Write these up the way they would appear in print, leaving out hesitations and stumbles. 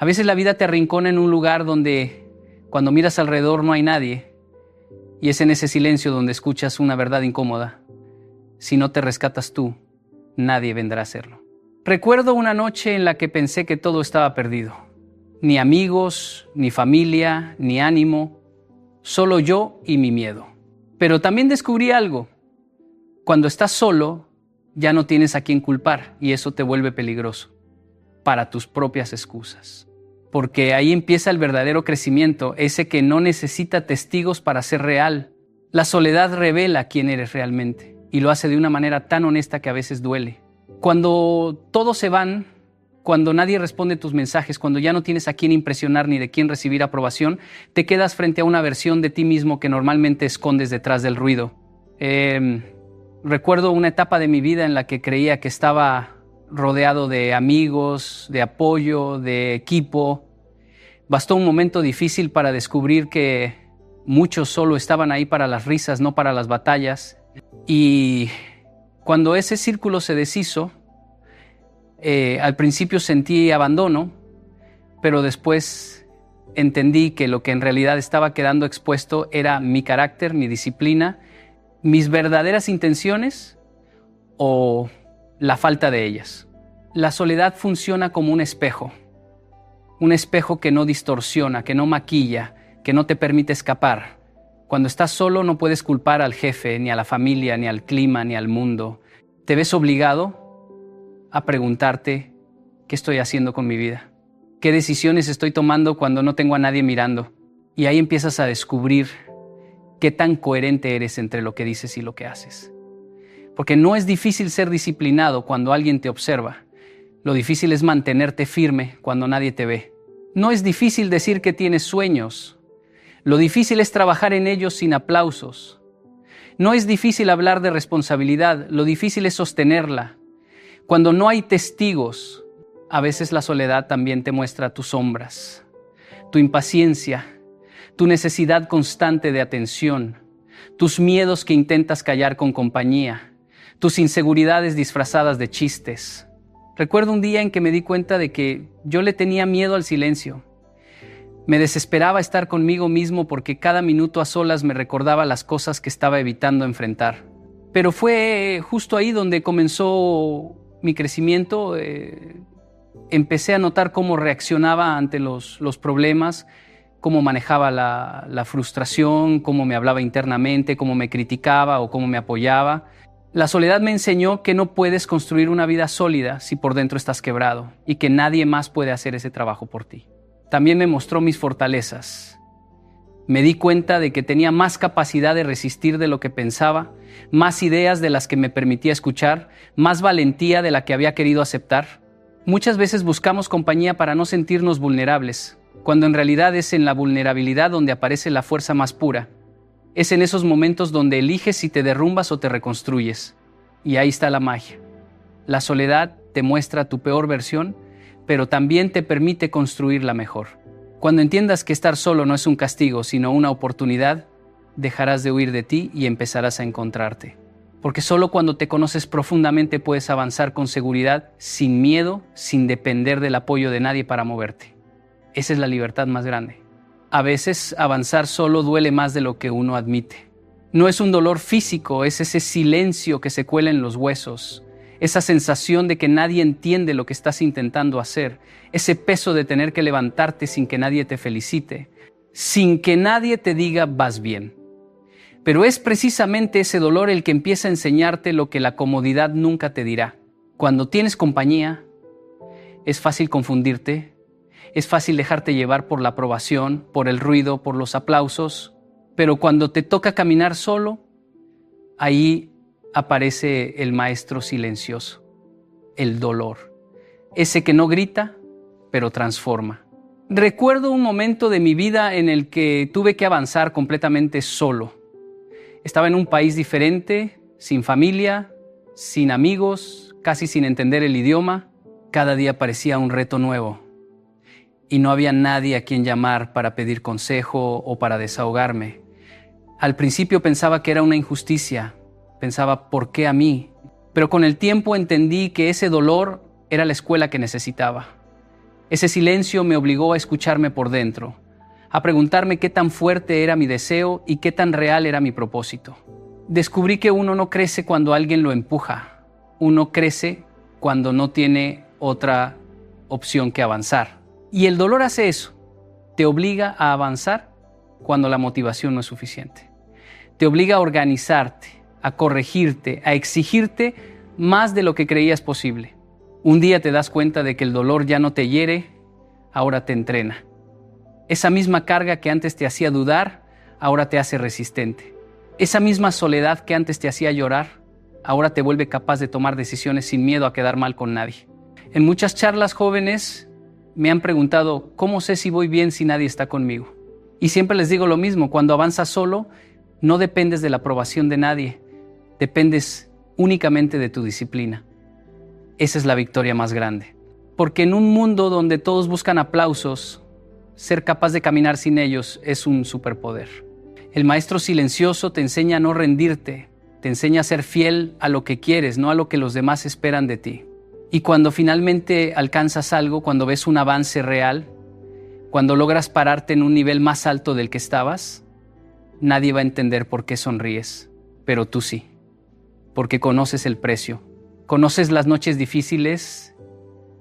A veces la vida te arrincona en un lugar donde cuando miras alrededor no hay nadie, y es en ese silencio donde escuchas una verdad incómoda. Si no te rescatas tú, nadie vendrá a hacerlo. Recuerdo una noche en la que pensé que todo estaba perdido. Ni amigos, ni familia, ni ánimo, solo yo y mi miedo. Pero también descubrí algo. Cuando estás solo, ya no tienes a quién culpar y eso te vuelve peligroso para tus propias excusas. Porque ahí empieza el verdadero crecimiento, ese que no necesita testigos para ser real. La soledad revela quién eres realmente y lo hace de una manera tan honesta que a veces duele. Cuando todos se van, cuando nadie responde tus mensajes, cuando ya no tienes a quién impresionar ni de quién recibir aprobación, te quedas frente a una versión de ti mismo que normalmente escondes detrás del ruido. Recuerdo una etapa de mi vida en la que creía que estaba rodeado de amigos, de apoyo, de equipo. Bastó un momento difícil para descubrir que muchos solo estaban ahí para las risas, no para las batallas. Y cuando ese círculo se deshizo, al principio sentí abandono, pero después entendí que lo que en realidad estaba quedando expuesto era mi carácter, mi disciplina, mis verdaderas intenciones o la falta de ellas. La soledad funciona como un espejo que no distorsiona, que no maquilla, que no te permite escapar. Cuando estás solo no puedes culpar al jefe, ni a la familia, ni al clima, ni al mundo. Te ves obligado a preguntarte, ¿qué estoy haciendo con mi vida? ¿Qué decisiones estoy tomando cuando no tengo a nadie mirando? Y ahí empiezas a descubrir qué tan coherente eres entre lo que dices y lo que haces. Porque no es difícil ser disciplinado cuando alguien te observa. Lo difícil es mantenerte firme cuando nadie te ve. No es difícil decir que tienes sueños. Lo difícil es trabajar en ellos sin aplausos. No es difícil hablar de responsabilidad. Lo difícil es sostenerla. Cuando no hay testigos, a veces la soledad también te muestra tus sombras, tu impaciencia, tu necesidad constante de atención, tus miedos que intentas callar con compañía, tus inseguridades disfrazadas de chistes. Recuerdo un día en que me di cuenta de que yo le tenía miedo al silencio. Me desesperaba estar conmigo mismo porque cada minuto a solas me recordaba las cosas que estaba evitando enfrentar. Pero fue justo ahí donde comenzó mi crecimiento. Empecé a notar cómo reaccionaba ante los problemas, cómo manejaba la frustración, cómo me hablaba internamente, cómo me criticaba o cómo me apoyaba. La soledad me enseñó que no puedes construir una vida sólida si por dentro estás quebrado y que nadie más puede hacer ese trabajo por ti. También me mostró mis fortalezas. Me di cuenta de que tenía más capacidad de resistir de lo que pensaba, más ideas de las que me permitía escuchar, más valentía de la que había querido aceptar. Muchas veces buscamos compañía para no sentirnos vulnerables, cuando en realidad es en la vulnerabilidad donde aparece la fuerza más pura. Es en esos momentos donde eliges si te derrumbas o te reconstruyes. Y ahí está la magia. La soledad te muestra tu peor versión, pero también te permite construir la mejor. Cuando entiendas que estar solo no es un castigo, sino una oportunidad, dejarás de huir de ti y empezarás a encontrarte. Porque solo cuando te conoces profundamente puedes avanzar con seguridad, sin miedo, sin depender del apoyo de nadie para moverte. Esa es la libertad más grande. A veces avanzar solo duele más de lo que uno admite. No es un dolor físico, es ese silencio que se cuela en los huesos, esa sensación de que nadie entiende lo que estás intentando hacer, ese peso de tener que levantarte sin que nadie te felicite, sin que nadie te diga vas bien. Pero es precisamente ese dolor el que empieza a enseñarte lo que la comodidad nunca te dirá. Cuando tienes compañía, es fácil confundirte, es fácil dejarte llevar por la aprobación, por el ruido, por los aplausos, pero cuando te toca caminar solo, ahí aparece el maestro silencioso, el dolor, ese que no grita, pero transforma. Recuerdo un momento de mi vida en el que tuve que avanzar completamente solo. Estaba en un país diferente, sin familia, sin amigos, casi sin entender el idioma. Cada día parecía un reto nuevo y no había nadie a quien llamar para pedir consejo o para desahogarme. Al principio pensaba que era una injusticia, pensaba ¿por qué a mí? Pero con el tiempo entendí que ese dolor era la escuela que necesitaba. Ese silencio me obligó a escucharme por dentro, a preguntarme qué tan fuerte era mi deseo y qué tan real era mi propósito. Descubrí que uno no crece cuando alguien lo empuja, uno crece cuando no tiene otra opción que avanzar. Y el dolor hace eso, te obliga a avanzar cuando la motivación no es suficiente. Te obliga a organizarte, a corregirte, a exigirte más de lo que creías posible. Un día te das cuenta de que el dolor ya no te hiere, ahora te entrena. Esa misma carga que antes te hacía dudar, ahora te hace resistente. Esa misma soledad que antes te hacía llorar, ahora te vuelve capaz de tomar decisiones sin miedo a quedar mal con nadie. En muchas charlas jóvenes me han preguntado, ¿cómo sé si voy bien si nadie está conmigo? Y siempre les digo lo mismo, cuando avanzas solo, no dependes de la aprobación de nadie, dependes únicamente de tu disciplina. Esa es la victoria más grande. Porque en un mundo donde todos buscan aplausos, ser capaz de caminar sin ellos es un superpoder. El maestro silencioso te enseña a no rendirte, te enseña a ser fiel a lo que quieres, no a lo que los demás esperan de ti. Y cuando finalmente alcanzas algo, cuando ves un avance real, cuando logras pararte en un nivel más alto del que estabas, nadie va a entender por qué sonríes, pero tú sí, porque conoces el precio. Conoces las noches difíciles,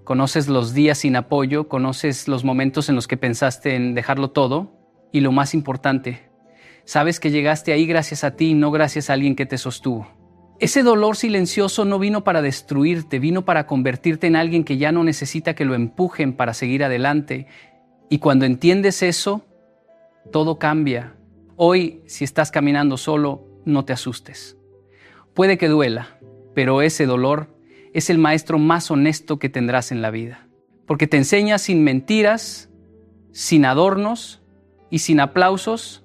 conoces los días sin apoyo, conoces los momentos en los que pensaste en dejarlo todo y lo más importante, sabes que llegaste ahí gracias a ti y no gracias a alguien que te sostuvo. Ese dolor silencioso no vino para destruirte, vino para convertirte en alguien que ya no necesita que lo empujen para seguir adelante. Y cuando entiendes eso, todo cambia. Hoy, si estás caminando solo, no te asustes. Puede que duela, pero ese dolor es el maestro más honesto que tendrás en la vida. Porque te enseña sin mentiras, sin adornos y sin aplausos,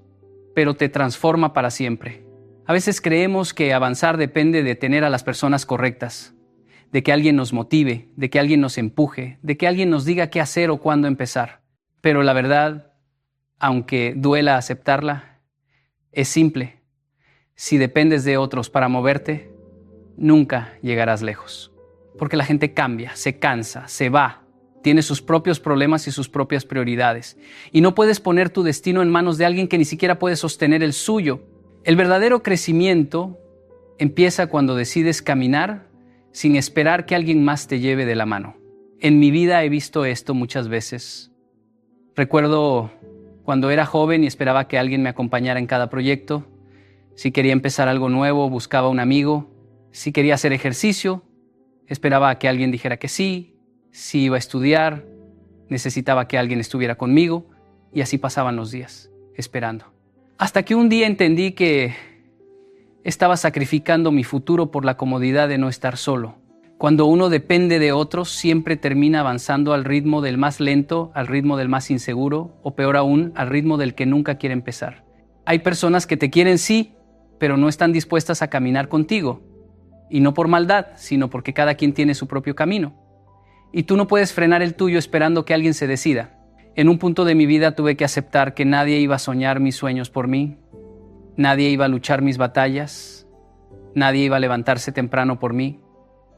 pero te transforma para siempre. A veces creemos que avanzar depende de tener a las personas correctas, de que alguien nos motive, de que alguien nos empuje, de que alguien nos diga qué hacer o cuándo empezar. Pero la verdad, aunque duela aceptarla, es simple. Si dependes de otros para moverte, nunca llegarás lejos. Porque la gente cambia, se cansa, se va, tiene sus propios problemas y sus propias prioridades. Y no puedes poner tu destino en manos de alguien que ni siquiera puede sostener el suyo. El verdadero crecimiento empieza cuando decides caminar sin esperar que alguien más te lleve de la mano. En mi vida he visto esto muchas veces. Recuerdo cuando era joven y esperaba que alguien me acompañara en cada proyecto. Si quería empezar algo nuevo, buscaba un amigo. Si quería hacer ejercicio, esperaba a que alguien dijera que sí. Si iba a estudiar, necesitaba que alguien estuviera conmigo. Y así pasaban los días, esperando. Hasta que un día entendí que estaba sacrificando mi futuro por la comodidad de no estar solo. Cuando uno depende de otros, siempre termina avanzando al ritmo del más lento, al ritmo del más inseguro, o peor aún, al ritmo del que nunca quiere empezar. Hay personas que te quieren sí, pero no están dispuestas a caminar contigo. Y no por maldad, sino porque cada quien tiene su propio camino. Y tú no puedes frenar el tuyo esperando que alguien se decida. En un punto de mi vida tuve que aceptar que nadie iba a soñar mis sueños por mí, nadie iba a luchar mis batallas, nadie iba a levantarse temprano por mí,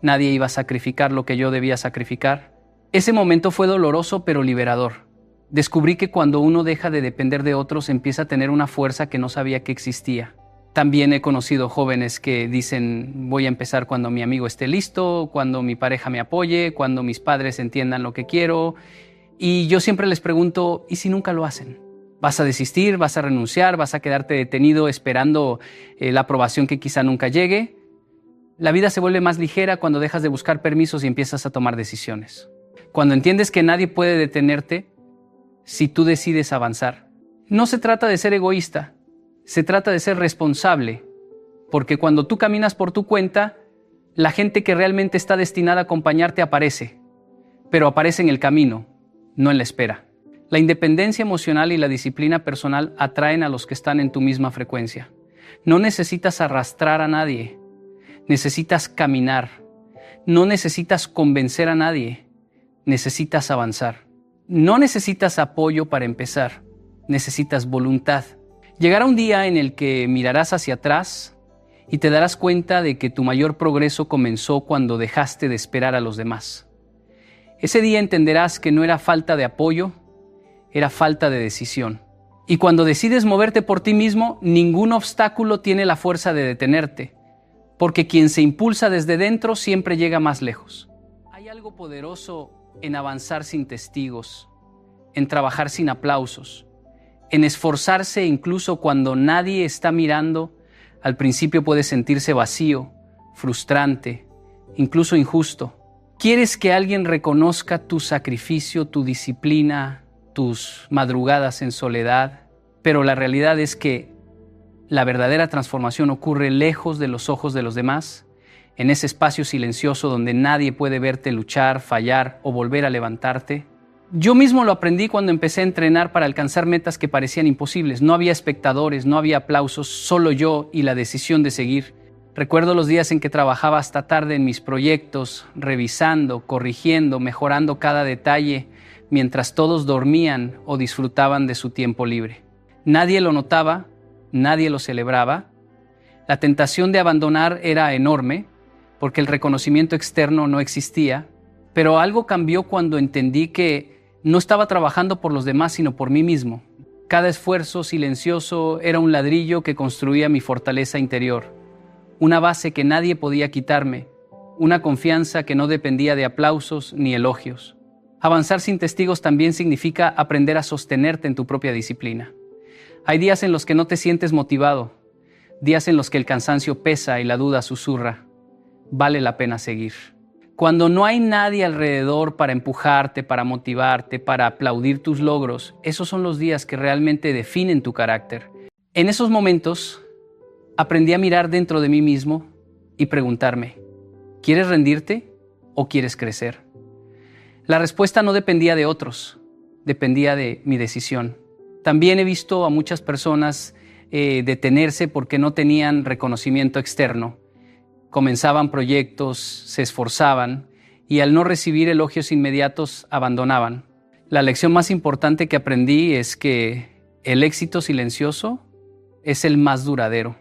nadie iba a sacrificar lo que yo debía sacrificar. Ese momento fue doloroso pero liberador. Descubrí que cuando uno deja de depender de otros empieza a tener una fuerza que no sabía que existía. También he conocido jóvenes que dicen voy a empezar cuando mi amigo esté listo, cuando mi pareja me apoye, cuando mis padres entiendan lo que quiero. Y yo siempre les pregunto, ¿y si nunca lo hacen? ¿Vas a desistir? ¿Vas a renunciar? ¿Vas a quedarte detenido esperando la aprobación que quizá nunca llegue? La vida se vuelve más ligera cuando dejas de buscar permisos y empiezas a tomar decisiones. Cuando entiendes que nadie puede detenerte si tú decides avanzar. No se trata de ser egoísta, se trata de ser responsable. Porque cuando tú caminas por tu cuenta, la gente que realmente está destinada a acompañarte aparece, pero aparece en el camino, no en la espera. La independencia emocional y la disciplina personal atraen a los que están en tu misma frecuencia. No necesitas arrastrar a nadie, necesitas caminar. No necesitas convencer a nadie, necesitas avanzar. No necesitas apoyo para empezar, necesitas voluntad. Llegará un día en el que mirarás hacia atrás y te darás cuenta de que tu mayor progreso comenzó cuando dejaste de esperar a los demás. Ese día entenderás que no era falta de apoyo, era falta de decisión. Y cuando decides moverte por ti mismo, ningún obstáculo tiene la fuerza de detenerte, porque quien se impulsa desde dentro siempre llega más lejos. Hay algo poderoso en avanzar sin testigos, en trabajar sin aplausos, en esforzarse incluso cuando nadie está mirando. Al principio puede sentirse vacío, frustrante, incluso injusto. ¿Quieres que alguien reconozca tu sacrificio, tu disciplina, tus madrugadas en soledad? Pero la realidad es que la verdadera transformación ocurre lejos de los ojos de los demás, en ese espacio silencioso donde nadie puede verte luchar, fallar o volver a levantarte. Yo mismo lo aprendí cuando empecé a entrenar para alcanzar metas que parecían imposibles. No había espectadores, no había aplausos, solo yo y la decisión de seguir. Recuerdo los días en que trabajaba hasta tarde en mis proyectos, revisando, corrigiendo, mejorando cada detalle, mientras todos dormían o disfrutaban de su tiempo libre. Nadie lo notaba, nadie lo celebraba. La tentación de abandonar era enorme, porque el reconocimiento externo no existía, pero algo cambió cuando entendí que no estaba trabajando por los demás, sino por mí mismo. Cada esfuerzo silencioso era un ladrillo que construía mi fortaleza interior, una base que nadie podía quitarme, una confianza que no dependía de aplausos ni elogios. Avanzar sin testigos también significa aprender a sostenerte en tu propia disciplina. Hay días en los que no te sientes motivado, días en los que el cansancio pesa y la duda susurra. Vale la pena seguir. Cuando no hay nadie alrededor para empujarte, para motivarte, para aplaudir tus logros, esos son los días que realmente definen tu carácter. En esos momentos, aprendí a mirar dentro de mí mismo y preguntarme, ¿quieres rendirte o quieres crecer? La respuesta no dependía de otros, dependía de mi decisión. También he visto a muchas personas detenerse porque no tenían reconocimiento externo. Comenzaban proyectos, se esforzaban y al no recibir elogios inmediatos abandonaban. La lección más importante que aprendí es que el éxito silencioso es el más duradero.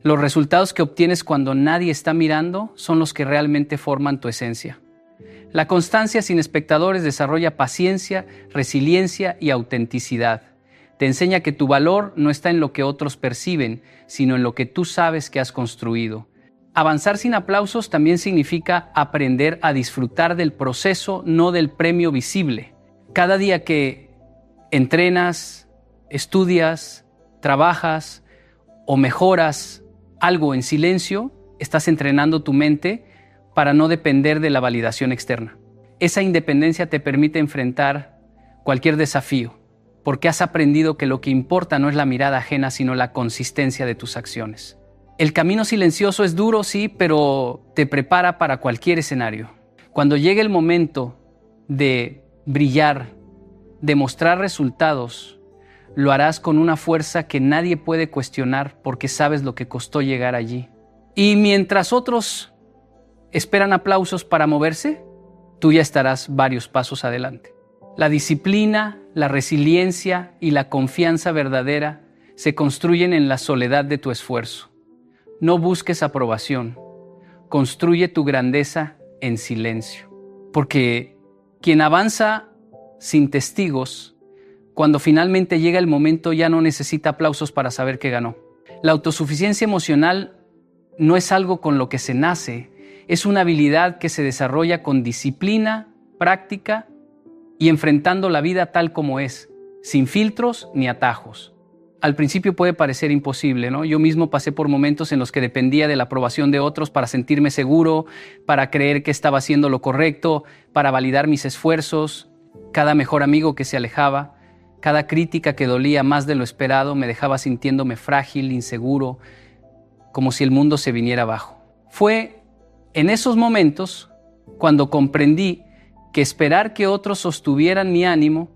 Los resultados que obtienes cuando nadie está mirando son los que realmente forman tu esencia. La constancia sin espectadores desarrolla paciencia, resiliencia y autenticidad. Te enseña que tu valor no está en lo que otros perciben, sino en lo que tú sabes que has construido. Avanzar sin aplausos también significa aprender a disfrutar del proceso, no del premio visible. Cada día que entrenas, estudias, trabajas o mejoras algo en silencio, estás entrenando tu mente para no depender de la validación externa. Esa independencia te permite enfrentar cualquier desafío, porque has aprendido que lo que importa no es la mirada ajena, sino la consistencia de tus acciones. El camino silencioso es duro, sí, pero te prepara para cualquier escenario. Cuando llegue el momento de brillar, de mostrar resultados, lo harás con una fuerza que nadie puede cuestionar porque sabes lo que costó llegar allí. Y mientras otros esperan aplausos para moverse, tú ya estarás varios pasos adelante. La disciplina, la resiliencia y la confianza verdadera se construyen en la soledad de tu esfuerzo. No busques aprobación. Construye tu grandeza en silencio. Porque quien avanza sin testigos, cuando finalmente llega el momento ya no necesita aplausos para saber que ganó. La autosuficiencia emocional no es algo con lo que se nace, es una habilidad que se desarrolla con disciplina, práctica y enfrentando la vida tal como es, sin filtros ni atajos. Al principio puede parecer imposible, ¿no? Yo mismo pasé por momentos en los que dependía de la aprobación de otros para sentirme seguro, para creer que estaba haciendo lo correcto, para validar mis esfuerzos. Cada mejor amigo que se alejaba, cada crítica que dolía más de lo esperado me dejaba sintiéndome frágil, inseguro, como si el mundo se viniera abajo. Fue en esos momentos cuando comprendí que esperar que otros sostuvieran mi ánimo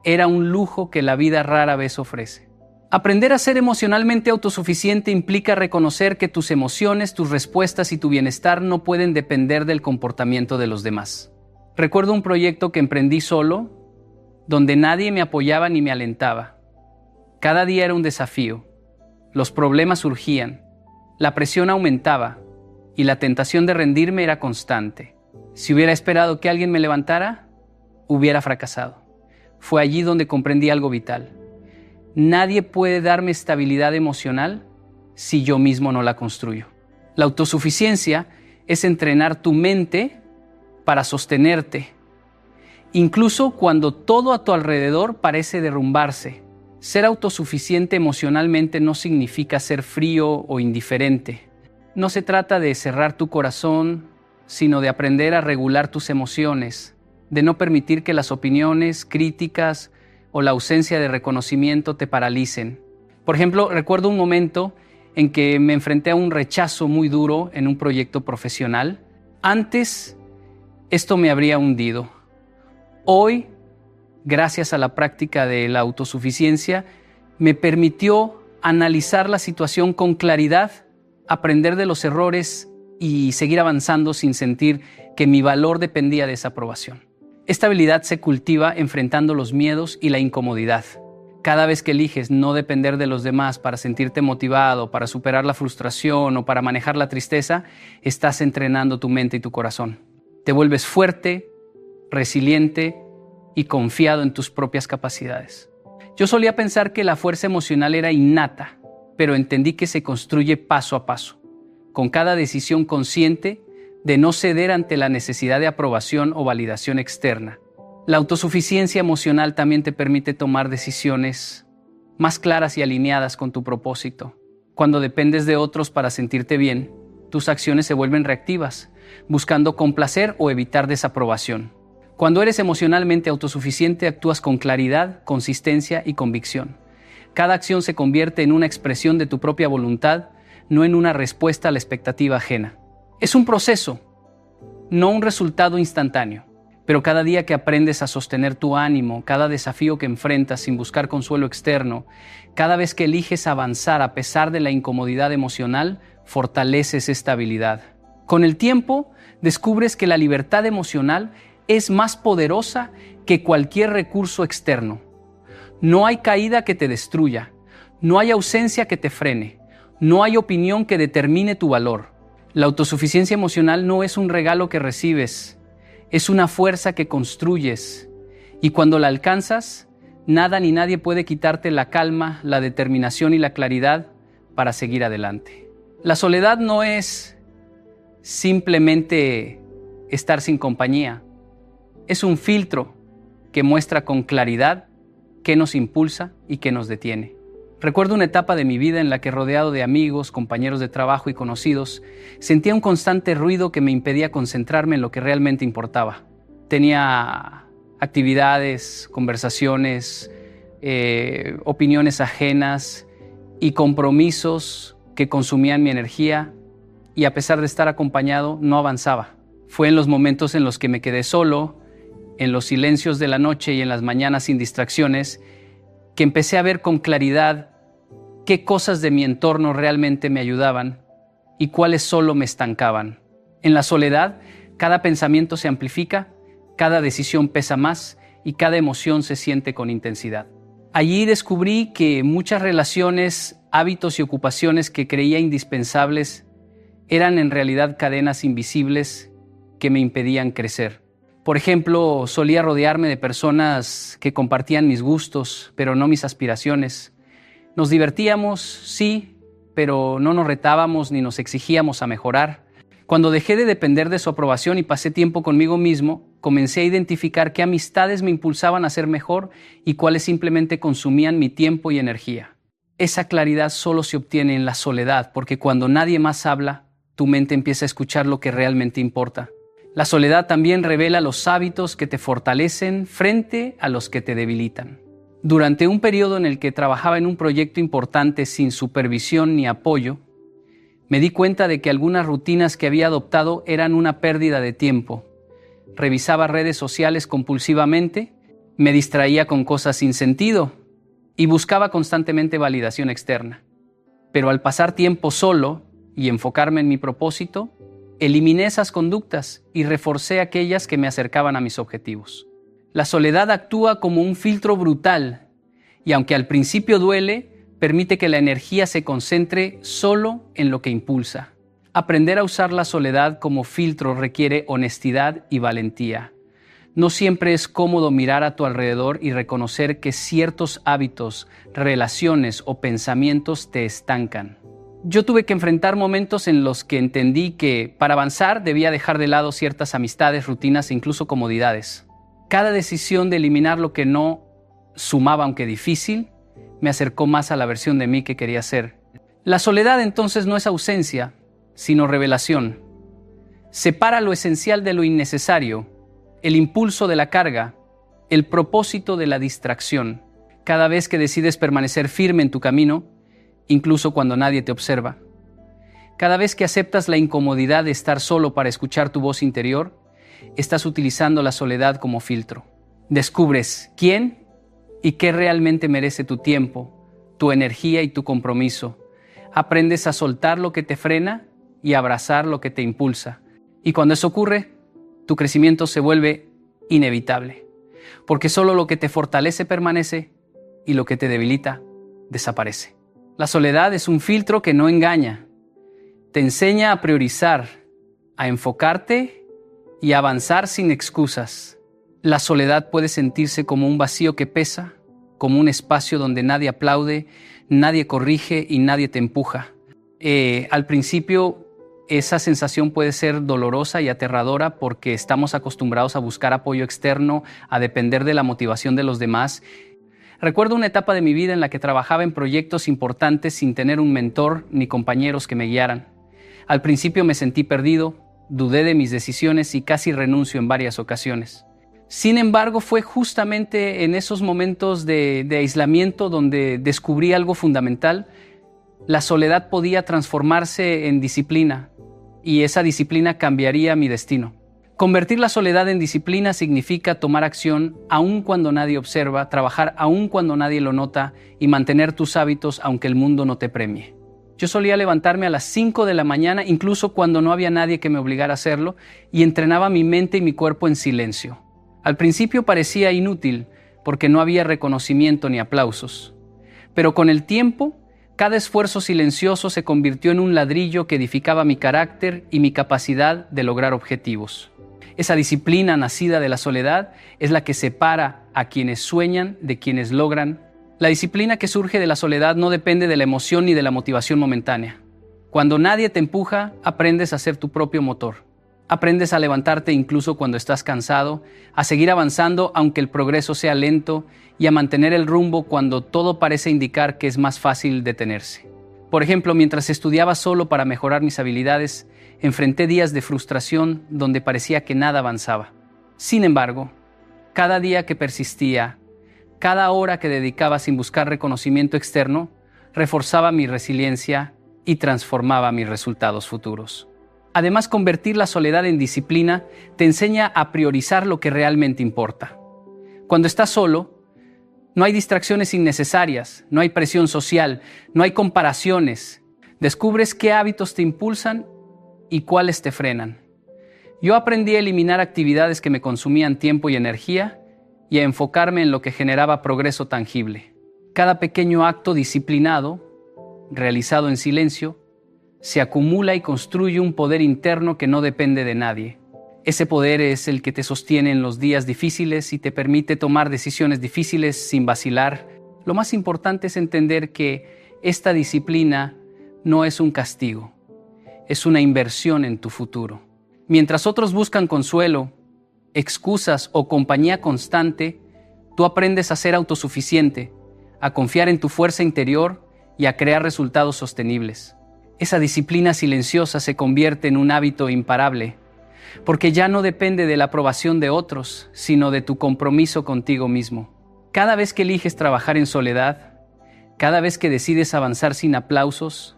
era un lujo que la vida rara vez ofrece. Aprender a ser emocionalmente autosuficiente implica reconocer que tus emociones, tus respuestas y tu bienestar no pueden depender del comportamiento de los demás. Recuerdo un proyecto que emprendí solo, donde nadie me apoyaba ni me alentaba. Cada día era un desafío. Los problemas surgían, la presión aumentaba y la tentación de rendirme era constante. Si hubiera esperado que alguien me levantara, hubiera fracasado. Fue allí donde comprendí algo vital. Nadie puede darme estabilidad emocional si yo mismo no la construyo. La autosuficiencia es entrenar tu mente para sostenerte, incluso cuando todo a tu alrededor parece derrumbarse. Ser autosuficiente emocionalmente no significa ser frío o indiferente. No se trata de cerrar tu corazón, sino de aprender a regular tus emociones, de no permitir que las opiniones, críticas o la ausencia de reconocimiento te paralicen. Por ejemplo, recuerdo un momento en que me enfrenté a un rechazo muy duro en un proyecto profesional. Antes, esto me habría hundido. Hoy, gracias a la práctica de la autosuficiencia, me permitió analizar la situación con claridad, aprender de los errores y seguir avanzando sin sentir que mi valor dependía de esa aprobación. Esta habilidad se cultiva enfrentando los miedos y la incomodidad. Cada vez que eliges no depender de los demás para sentirte motivado, para superar la frustración o para manejar la tristeza, estás entrenando tu mente y tu corazón. Te vuelves fuerte, resiliente y confiado en tus propias capacidades. Yo solía pensar que la fuerza emocional era innata, pero entendí que se construye paso a paso, con cada decisión consciente de no ceder ante la necesidad de aprobación o validación externa. La autosuficiencia emocional también te permite tomar decisiones más claras y alineadas con tu propósito. Cuando dependes de otros para sentirte bien, tus acciones se vuelven reactivas, buscando complacer o evitar desaprobación. Cuando eres emocionalmente autosuficiente, actúas con claridad, consistencia y convicción. Cada acción se convierte en una expresión de tu propia voluntad, no en una respuesta a la expectativa ajena. Es un proceso, no un resultado instantáneo. Pero cada día que aprendes a sostener tu ánimo, cada desafío que enfrentas sin buscar consuelo externo, cada vez que eliges avanzar a pesar de la incomodidad emocional, fortaleces esta habilidad. Con el tiempo, descubres que la libertad emocional es más poderosa que cualquier recurso externo. No hay caída que te destruya, no hay ausencia que te frene, no hay opinión que determine tu valor. La autosuficiencia emocional no es un regalo que recibes, es una fuerza que construyes, y cuando la alcanzas, nada ni nadie puede quitarte la calma, la determinación y la claridad para seguir adelante. La soledad no es simplemente estar sin compañía, es un filtro que muestra con claridad qué nos impulsa y qué nos detiene. Recuerdo una etapa de mi vida en la que, rodeado de amigos, compañeros de trabajo y conocidos, sentía un constante ruido que me impedía concentrarme en lo que realmente importaba. Tenía actividades, conversaciones, opiniones ajenas y compromisos que consumían mi energía, y a pesar de estar acompañado, no avanzaba. Fue en los momentos en los que me quedé solo, en los silencios de la noche y en las mañanas sin distracciones, que empecé a ver con claridad qué cosas de mi entorno realmente me ayudaban y cuáles solo me estancaban. En la soledad, cada pensamiento se amplifica, cada decisión pesa más y cada emoción se siente con intensidad. Allí descubrí que muchas relaciones, hábitos y ocupaciones que creía indispensables eran en realidad cadenas invisibles que me impedían crecer. Por ejemplo, solía rodearme de personas que compartían mis gustos, pero no mis aspiraciones. Nos divertíamos, sí, pero no nos retábamos ni nos exigíamos a mejorar. Cuando dejé de depender de su aprobación y pasé tiempo conmigo mismo, comencé a identificar qué amistades me impulsaban a ser mejor y cuáles simplemente consumían mi tiempo y energía. Esa claridad solo se obtiene en la soledad, porque cuando nadie más habla, tu mente empieza a escuchar lo que realmente importa. La soledad también revela los hábitos que te fortalecen frente a los que te debilitan. Durante un periodo en el que trabajaba en un proyecto importante sin supervisión ni apoyo, me di cuenta de que algunas rutinas que había adoptado eran una pérdida de tiempo. Revisaba redes sociales compulsivamente, me distraía con cosas sin sentido y buscaba constantemente validación externa. Pero al pasar tiempo solo y enfocarme en mi propósito, eliminé esas conductas y reforcé aquellas que me acercaban a mis objetivos. La soledad actúa como un filtro brutal y, aunque al principio duele, permite que la energía se concentre solo en lo que impulsa. Aprender a usar la soledad como filtro requiere honestidad y valentía. No siempre es cómodo mirar a tu alrededor y reconocer que ciertos hábitos, relaciones o pensamientos te estancan. Yo tuve que enfrentar momentos en los que entendí que para avanzar debía dejar de lado ciertas amistades, rutinas e incluso comodidades. Cada decisión de eliminar lo que no sumaba, aunque difícil, me acercó más a la versión de mí que quería ser. La soledad entonces no es ausencia, sino revelación. Separa lo esencial de lo innecesario, el impulso de la carga, el propósito de la distracción. Cada vez que decides permanecer firme en tu camino, incluso cuando nadie te observa. Cada vez que aceptas la incomodidad de estar solo para escuchar tu voz interior, estás utilizando la soledad como filtro. Descubres quién y qué realmente merece tu tiempo, tu energía y tu compromiso. Aprendes a soltar lo que te frena y a abrazar lo que te impulsa. Y cuando eso ocurre, tu crecimiento se vuelve inevitable, porque solo lo que te fortalece permanece y lo que te debilita desaparece. La soledad es un filtro que no engaña. Te enseña a priorizar, a enfocarte y a avanzar sin excusas. La soledad puede sentirse como un vacío que pesa, como un espacio donde nadie aplaude, nadie corrige y nadie te empuja. Al principio, esa sensación puede ser dolorosa y aterradora porque estamos acostumbrados a buscar apoyo externo, a depender de la motivación de los demás. Recuerdo una etapa de mi vida en la que trabajaba en proyectos importantes sin tener un mentor ni compañeros que me guiaran. Al principio me sentí perdido, dudé de mis decisiones y casi renuncio en varias ocasiones. Sin embargo, fue justamente en esos momentos de aislamiento donde descubrí algo fundamental. La soledad podía transformarse en disciplina y esa disciplina cambiaría mi destino. Convertir la soledad en disciplina significa tomar acción aun cuando nadie observa, trabajar aun cuando nadie lo nota y mantener tus hábitos aunque el mundo no te premie. Yo solía levantarme a las 5 de la mañana, incluso cuando no había nadie que me obligara a hacerlo, y entrenaba mi mente y mi cuerpo en silencio. Al principio parecía inútil porque no había reconocimiento ni aplausos. Pero con el tiempo, cada esfuerzo silencioso se convirtió en un ladrillo que edificaba mi carácter y mi capacidad de lograr objetivos. Esa disciplina nacida de la soledad es la que separa a quienes sueñan de quienes logran. La disciplina que surge de la soledad no depende de la emoción ni de la motivación momentánea. Cuando nadie te empuja, aprendes a ser tu propio motor. Aprendes a levantarte incluso cuando estás cansado, a seguir avanzando aunque el progreso sea lento y a mantener el rumbo cuando todo parece indicar que es más fácil detenerse. Por ejemplo, mientras estudiaba solo para mejorar mis habilidades, enfrenté días de frustración donde parecía que nada avanzaba. Sin embargo, cada día que persistía, cada hora que dedicaba sin buscar reconocimiento externo, reforzaba mi resiliencia y transformaba mis resultados futuros. Además, convertir la soledad en disciplina te enseña a priorizar lo que realmente importa. Cuando estás solo, no hay distracciones innecesarias, no hay presión social, no hay comparaciones. Descubres qué hábitos te impulsan y cuáles te frenan. Yo aprendí a eliminar actividades que me consumían tiempo y energía y a enfocarme en lo que generaba progreso tangible. Cada pequeño acto disciplinado, realizado en silencio, se acumula y construye un poder interno que no depende de nadie. Ese poder es el que te sostiene en los días difíciles y te permite tomar decisiones difíciles sin vacilar. Lo más importante es entender que esta disciplina no es un castigo, es una inversión en tu futuro. Mientras otros buscan consuelo, excusas o compañía constante, tú aprendes a ser autosuficiente, a confiar en tu fuerza interior y a crear resultados sostenibles. Esa disciplina silenciosa se convierte en un hábito imparable, porque ya no depende de la aprobación de otros, sino de tu compromiso contigo mismo. Cada vez que eliges trabajar en soledad, cada vez que decides avanzar sin aplausos,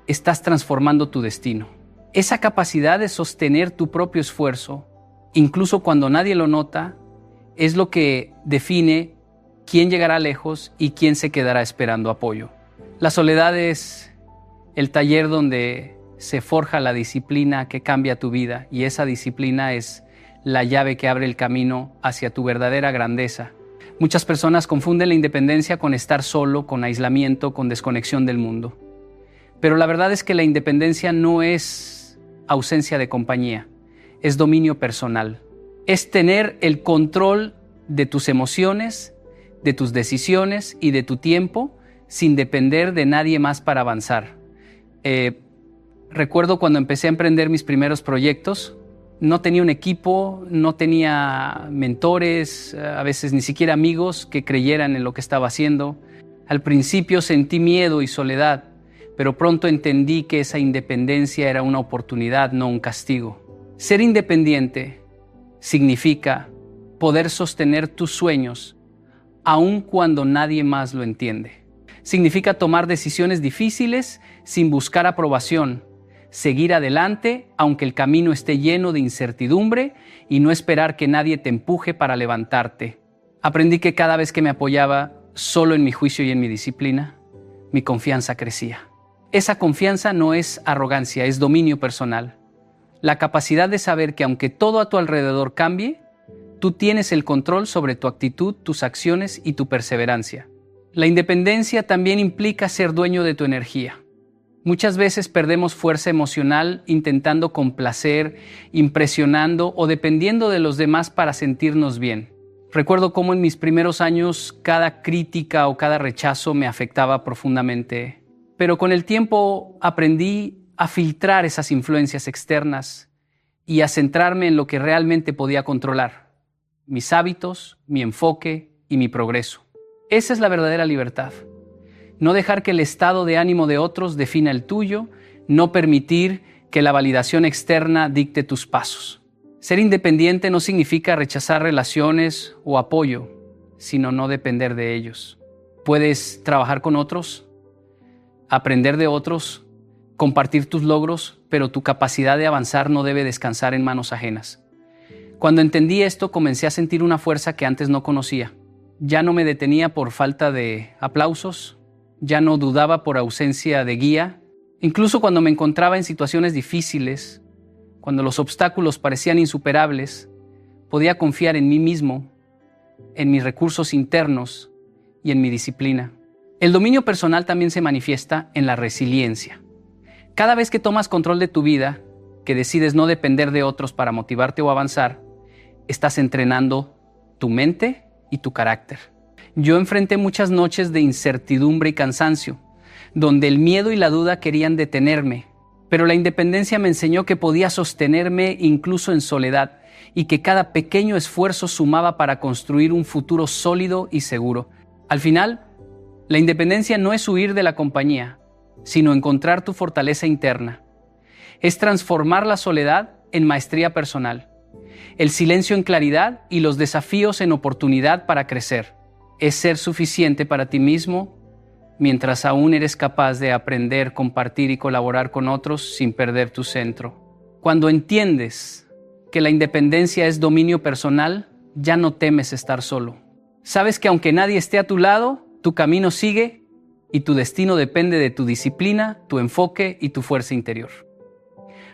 estás transformando tu destino. Esa capacidad de sostener tu propio esfuerzo, incluso cuando nadie lo nota, es lo que define quién llegará lejos y quién se quedará esperando apoyo. La soledad es el taller donde se forja la disciplina que cambia tu vida, y esa disciplina es la llave que abre el camino hacia tu verdadera grandeza. Muchas personas confunden la independencia con estar solo, con aislamiento, con desconexión del mundo. Pero la verdad es que la independencia no es ausencia de compañía, es dominio personal. Es tener el control de tus emociones, de tus decisiones y de tu tiempo sin depender de nadie más para avanzar. Recuerdo cuando empecé a emprender mis primeros proyectos, no tenía un equipo, no tenía mentores, a veces ni siquiera amigos que creyeran en lo que estaba haciendo. Al principio sentí miedo y soledad, pero pronto entendí que esa independencia era una oportunidad, no un castigo. Ser independiente significa poder sostener tus sueños aun cuando nadie más lo entiende. Significa tomar decisiones difíciles sin buscar aprobación, seguir adelante aunque el camino esté lleno de incertidumbre y no esperar que nadie te empuje para levantarte. Aprendí que cada vez que me apoyaba solo en mi juicio y en mi disciplina, mi confianza crecía. Esa confianza no es arrogancia, es dominio personal. La capacidad de saber que aunque todo a tu alrededor cambie, tú tienes el control sobre tu actitud, tus acciones y tu perseverancia. La independencia también implica ser dueño de tu energía. Muchas veces perdemos fuerza emocional intentando complacer, impresionando o dependiendo de los demás para sentirnos bien. Recuerdo cómo en mis primeros años cada crítica o cada rechazo me afectaba profundamente, pero con el tiempo aprendí a filtrar esas influencias externas y a centrarme en lo que realmente podía controlar: mis hábitos, mi enfoque y mi progreso. Esa es la verdadera libertad. No dejar que el estado de ánimo de otros defina el tuyo, no permitir que la validación externa dicte tus pasos. Ser independiente no significa rechazar relaciones o apoyo, sino no depender de ellos. Puedes trabajar con otros, aprender de otros, compartir tus logros, pero tu capacidad de avanzar no debe descansar en manos ajenas. Cuando entendí esto, comencé a sentir una fuerza que antes no conocía. Ya no me detenía por falta de aplausos, ya no dudaba por ausencia de guía. Incluso cuando me encontraba en situaciones difíciles, cuando los obstáculos parecían insuperables, podía confiar en mí mismo, en mis recursos internos y en mi disciplina. El dominio personal también se manifiesta en la resiliencia. Cada vez que tomas control de tu vida, que decides no depender de otros para motivarte o avanzar, estás entrenando tu mente y tu carácter. Yo enfrenté muchas noches de incertidumbre y cansancio, donde el miedo y la duda querían detenerme, pero la independencia me enseñó que podía sostenerme incluso en soledad y que cada pequeño esfuerzo sumaba para construir un futuro sólido y seguro. Al final, la independencia no es huir de la compañía, sino encontrar tu fortaleza interna. Es transformar la soledad en maestría personal, el silencio en claridad y los desafíos en oportunidad para crecer. Es ser suficiente para ti mismo mientras aún eres capaz de aprender, compartir y colaborar con otros sin perder tu centro. Cuando entiendes que la independencia es dominio personal, ya no temes estar solo. Sabes que aunque nadie esté a tu lado, tu camino sigue y tu destino depende de tu disciplina, tu enfoque y tu fuerza interior.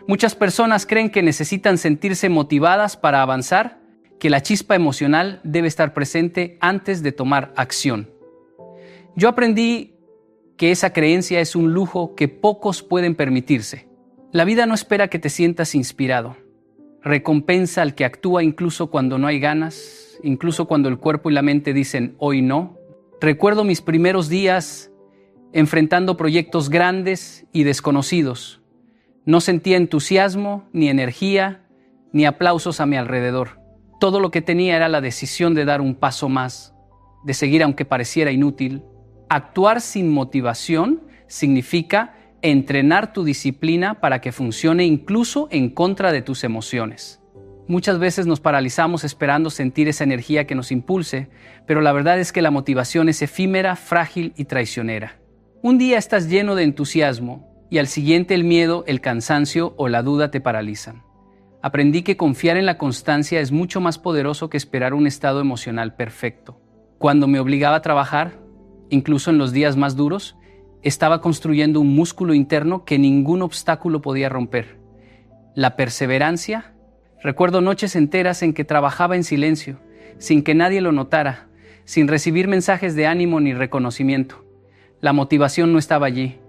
Muchas personas creen que necesitan sentirse motivadas para avanzar, que la chispa emocional debe estar presente antes de tomar acción. Yo aprendí que esa creencia es un lujo que pocos pueden permitirse. La vida no espera que te sientas inspirado. Recompensa al que actúa incluso cuando no hay ganas, incluso cuando el cuerpo y la mente dicen hoy no. Recuerdo mis primeros días enfrentando proyectos grandes y desconocidos. No sentía entusiasmo, ni energía, ni aplausos a mi alrededor. Todo lo que tenía era la decisión de dar un paso más, de seguir aunque pareciera inútil. Actuar sin motivación significa entrenar tu disciplina para que funcione incluso en contra de tus emociones. Muchas veces nos paralizamos esperando sentir esa energía que nos impulse, pero la verdad es que la motivación es efímera, frágil y traicionera. Un día estás lleno de entusiasmo y al siguiente el miedo, el cansancio o la duda te paralizan. Aprendí que confiar en la constancia es mucho más poderoso que esperar un estado emocional perfecto. Cuando me obligaba a trabajar, incluso en los días más duros, estaba construyendo un músculo interno que ningún obstáculo podía romper. La perseverancia. Recuerdo noches enteras en que trabajaba en silencio, sin que nadie lo notara, sin recibir mensajes de ánimo ni reconocimiento. La motivación no estaba allí.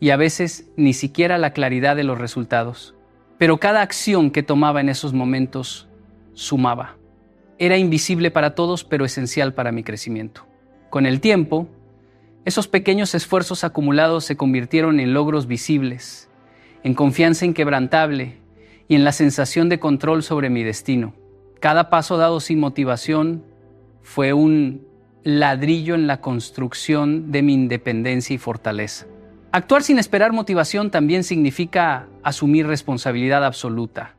y a veces ni siquiera la claridad de los resultados. Pero cada acción que tomaba en esos momentos sumaba. Era invisible para todos, pero esencial para mi crecimiento. Con el tiempo, esos pequeños esfuerzos acumulados se convirtieron en logros visibles, en confianza inquebrantable y en la sensación de control sobre mi destino. Cada paso dado sin motivación fue un ladrillo en la construcción de mi independencia y fortaleza. Actuar sin esperar motivación también significa asumir responsabilidad absoluta.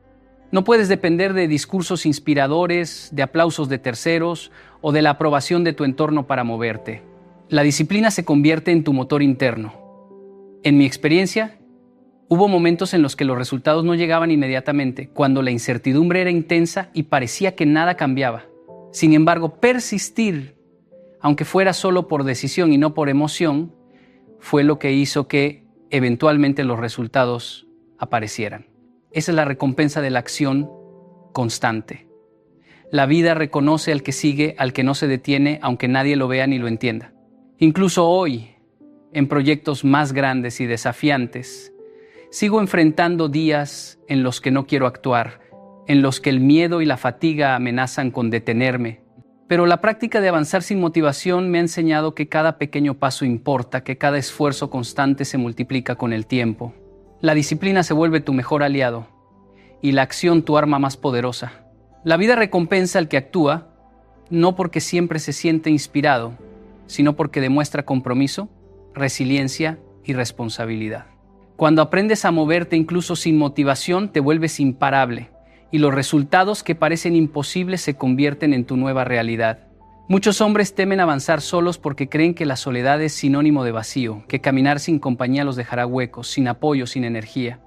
No puedes depender de discursos inspiradores, de aplausos de terceros o de la aprobación de tu entorno para moverte. La disciplina se convierte en tu motor interno. En mi experiencia, hubo momentos en los que los resultados no llegaban inmediatamente, cuando la incertidumbre era intensa y parecía que nada cambiaba. Sin embargo, persistir, aunque fuera solo por decisión y no por emoción, fue lo que hizo que eventualmente los resultados aparecieran. Esa es la recompensa de la acción constante. La vida reconoce al que sigue, al que no se detiene, aunque nadie lo vea ni lo entienda. Incluso hoy, en proyectos más grandes y desafiantes, sigo enfrentando días en los que no quiero actuar, en los que el miedo y la fatiga amenazan con detenerme. Pero la práctica de avanzar sin motivación me ha enseñado que cada pequeño paso importa, que cada esfuerzo constante se multiplica con el tiempo. La disciplina se vuelve tu mejor aliado y la acción tu arma más poderosa. La vida recompensa al que actúa, no porque siempre se siente inspirado, sino porque demuestra compromiso, resiliencia y responsabilidad. Cuando aprendes a moverte incluso sin motivación, te vuelves imparable y los resultados que parecen imposibles se convierten en tu nueva realidad. Muchos hombres temen avanzar solos porque creen que la soledad es sinónimo de vacío, que caminar sin compañía los dejará huecos, sin apoyo, sin energía.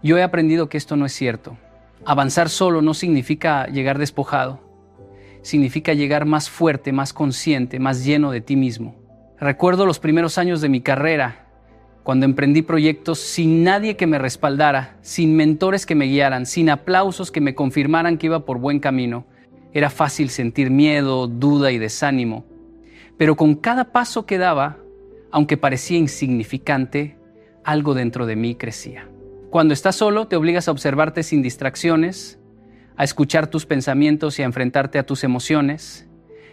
Yo he aprendido que esto no es cierto. Avanzar solo no significa llegar despojado. Significa llegar más fuerte, más consciente, más lleno de ti mismo. Recuerdo los primeros años de mi carrera, cuando emprendí proyectos sin nadie que me respaldara, sin mentores que me guiaran, sin aplausos que me confirmaran que iba por buen camino. Era fácil sentir miedo, duda y desánimo. Pero con cada paso que daba, aunque parecía insignificante, algo dentro de mí crecía. Cuando estás solo, te obligas a observarte sin distracciones, a escuchar tus pensamientos y a enfrentarte a tus emociones.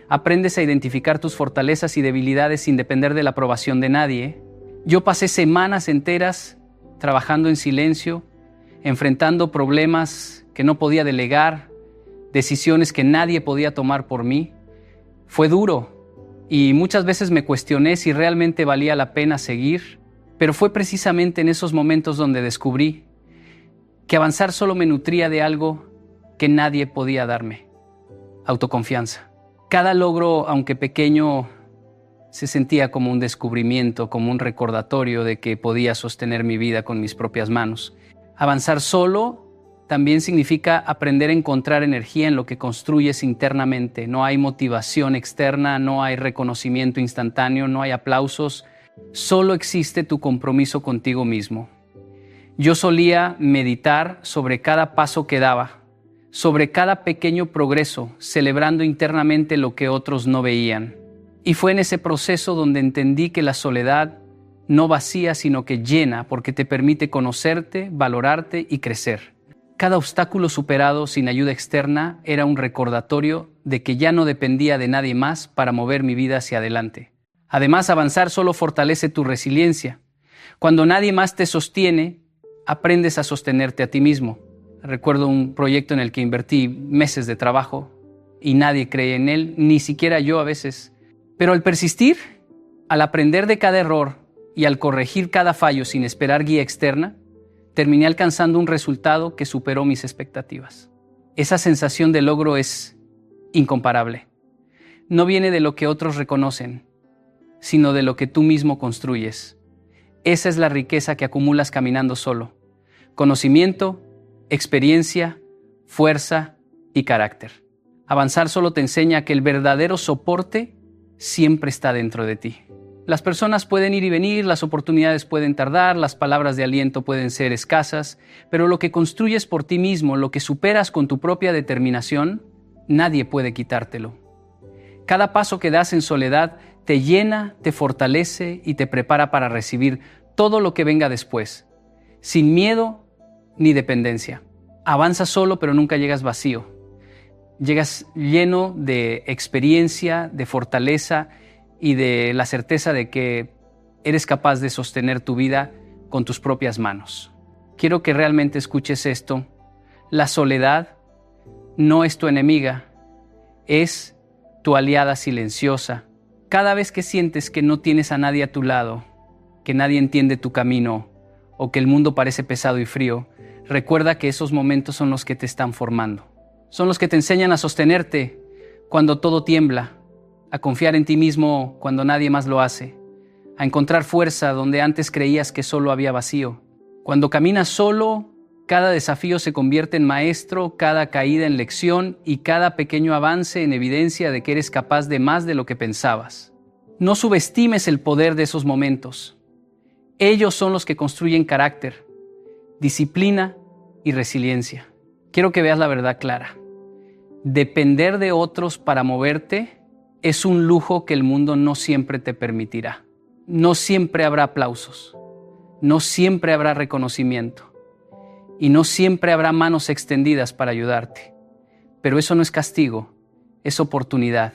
Aprendes a identificar tus fortalezas y debilidades sin depender de la aprobación de nadie. Yo pasé semanas enteras trabajando en silencio, enfrentando problemas que no podía delegar, decisiones que nadie podía tomar por mí. Fue duro y muchas veces me cuestioné si realmente valía la pena seguir, pero fue precisamente en esos momentos donde descubrí que avanzar solo me nutría de algo que nadie podía darme: autoconfianza. Cada logro, aunque pequeño, se sentía como un descubrimiento, como un recordatorio de que podía sostener mi vida con mis propias manos. Avanzar solo también significa aprender a encontrar energía en lo que construyes internamente. No hay motivación externa, no hay reconocimiento instantáneo, no hay aplausos. Solo existe tu compromiso contigo mismo. Yo solía meditar sobre cada paso que daba, sobre cada pequeño progreso, celebrando internamente lo que otros no veían. Y fue en ese proceso donde entendí que la soledad no vacía, sino que llena, porque te permite conocerte, valorarte y crecer. Cada obstáculo superado sin ayuda externa era un recordatorio de que ya no dependía de nadie más para mover mi vida hacia adelante. Además, avanzar solo fortalece tu resiliencia. Cuando nadie más te sostiene, aprendes a sostenerte a ti mismo. Recuerdo un proyecto en el que invertí meses de trabajo y nadie cree en él, ni siquiera yo a veces. Pero al persistir, al aprender de cada error y al corregir cada fallo sin esperar guía externa, terminé alcanzando un resultado que superó mis expectativas. Esa sensación de logro es incomparable. No viene de lo que otros reconocen, sino de lo que tú mismo construyes. Esa es la riqueza que acumulas caminando solo: conocimiento, experiencia, fuerza y carácter. Avanzar solo te enseña que el verdadero soporte siempre está dentro de ti. Las personas pueden ir y venir, las oportunidades pueden tardar, las palabras de aliento pueden ser escasas, pero lo que construyes por ti mismo, lo que superas con tu propia determinación, nadie puede quitártelo. Cada paso que das en soledad te llena, te fortalece y te prepara para recibir todo lo que venga después, sin miedo ni dependencia. Avanzas solo, pero nunca llegas vacío. Llegas lleno de experiencia, de fortaleza y de la certeza de que eres capaz de sostener tu vida con tus propias manos. Quiero que realmente escuches esto. La soledad no es tu enemiga, es tu aliada silenciosa. Cada vez que sientes que no tienes a nadie a tu lado, que nadie entiende tu camino o que el mundo parece pesado y frío, recuerda que esos momentos son los que te están formando. Son los que te enseñan a sostenerte cuando todo tiembla, a confiar en ti mismo cuando nadie más lo hace, a encontrar fuerza donde antes creías que solo había vacío. Cuando caminas solo, cada desafío se convierte en maestro, cada caída en lección y cada pequeño avance en evidencia de que eres capaz de más de lo que pensabas. No subestimes el poder de esos momentos. Ellos son los que construyen carácter, disciplina y resiliencia. Quiero que veas la verdad clara. Depender de otros para moverte es un lujo que el mundo no siempre te permitirá. No siempre habrá aplausos, no siempre habrá reconocimiento y no siempre habrá manos extendidas para ayudarte. Pero eso no es castigo, es oportunidad.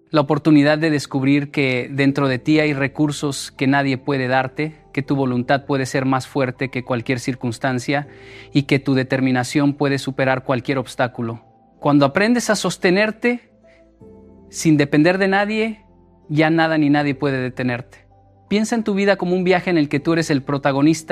La oportunidad de descubrir que dentro de ti hay recursos que nadie puede darte, que tu voluntad puede ser más fuerte que cualquier circunstancia y que tu determinación puede superar cualquier obstáculo. Cuando aprendes a sostenerte sin depender de nadie, ya nada ni nadie puede detenerte. Piensa en tu vida como un viaje en el que tú eres el protagonista